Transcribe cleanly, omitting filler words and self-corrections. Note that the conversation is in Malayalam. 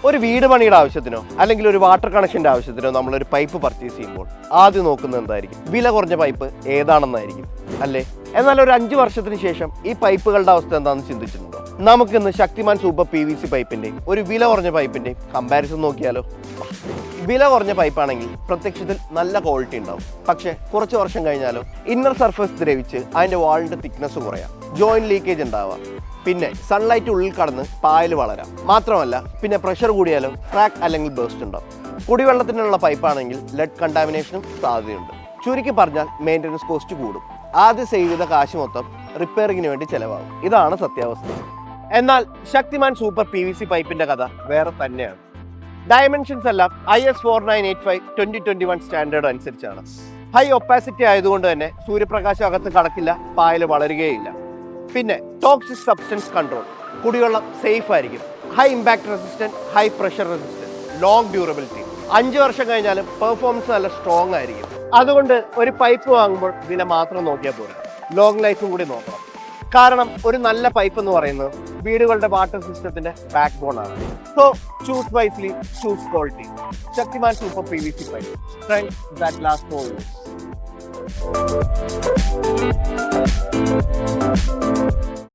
ഒരു വീട് പണിയുടെ ആവശ്യത്തിനോ അല്ലെങ്കിൽ ഒരു വാട്ടർ കണക്ഷൻ്റെ ആവശ്യത്തിനോ നമ്മളൊരു പൈപ്പ് പർച്ചേസ് ചെയ്യുമ്പോൾ ആദ്യം നോക്കുന്നത് എന്തായിരിക്കും? വില കുറഞ്ഞ പൈപ്പ് ഏതാണെന്നായിരിക്കും അല്ലേ? എന്നാൽ ഒരു 5 വർഷത്തിന് ശേഷം ഈ പൈപ്പുകളുടെ അവസ്ഥ എന്താണെന്ന് ചിന്തിച്ചിട്ടുണ്ടോ? നമുക്കിന്ന് ശക്തിമാൻ സൂപ്പർ PVC പൈപ്പിൻ്റെ ഒരു വില കുറഞ്ഞ പൈപ്പിൻ്റെ കമ്പാരിസൺ നോക്കിയാലോ? വില കുറഞ്ഞ പൈപ്പാണെങ്കിൽ പ്രത്യക്ഷത്തിൽ നല്ല ക്വാളിറ്റി ഉണ്ടാവും. പക്ഷേ കുറച്ച് വർഷം കഴിഞ്ഞാലോ ഇന്നർ സർഫേസ് ദ്രവിച്ച് അതിൻ്റെ വാളിൻ്റെ തിക്നെസ് കുറയാം, ജോയിന്റ് ലീക്കേജ് ഉണ്ടാവാം, പിന്നെ സൺലൈറ്റ് ഉള്ളിൽ കടന്ന് പായൽ വളരാം. മാത്രമല്ല പിന്നെ പ്രഷർ കൂടിയാലോ ക്രാക്ക് അല്ലെങ്കിൽ ബേസ്റ്റ് ഉണ്ടാവും. കുടിവെള്ളത്തിനുള്ള പൈപ്പാണെങ്കിൽ ലെഡ് കണ്ടാമിനേഷനും സാധ്യതയുണ്ട്. ചുരുക്കി പറഞ്ഞാൽ മെയിൻ്റനൻസ് കോസ്റ്റ് കൂടും. ആദ്യം സേവ് ചെയ്ത കാശ് മൊത്തം റിപ്പയറിങ്ങിന് വേണ്ടി ചിലവാകും. ഇതാണ് സത്യാവസ്ഥ. എന്നാൽ ശക്തിമാൻ സൂപ്പർ PVC പൈപ്പിന്റെ കഥ വേറെ തന്നെയാണ്. ഡയമെൻഷൻസ് എല്ലാം IS 4985/2021 സ്റ്റാൻഡേർഡ് അനുസരിച്ചാണ്. ഹൈ ഒപ്പാസിറ്റി ആയതുകൊണ്ട് തന്നെ സൂര്യപ്രകാശം അകത്ത് കടക്കില്ല, പായൽ വളരുകയില്ല. പിന്നെ ടോക്സിക് സബ്സ്റ്റൻസ് കൺട്രോൾ, കുടിവെള്ളം സേഫ് ആയിരിക്കും. High impact resistant, high pressure resistant, long durability. 5 വർഷം കഴിഞ്ഞാലും പെർഫോമൻസ് നല്ല സ്ട്രോങ് ആയിരിക്കും. അതുകൊണ്ട് ഒരു പൈപ്പ് വാങ്ങുമ്പോൾ വില മാത്രം നോക്കിയാൽ പോരാ, ലോങ് ലൈഫും കൂടി നോക്കണം. കാരണം ഒരു നല്ല പൈപ്പ് എന്ന് പറയുന്നത് വീടുകളുടെ വാട്ടർ സിസ്റ്റത്തിന്റെ ബാക്ക് ബോൺ ആണ്. So choose wisely, choose quality. Shaktiman super PVC pipe, strength that last for use.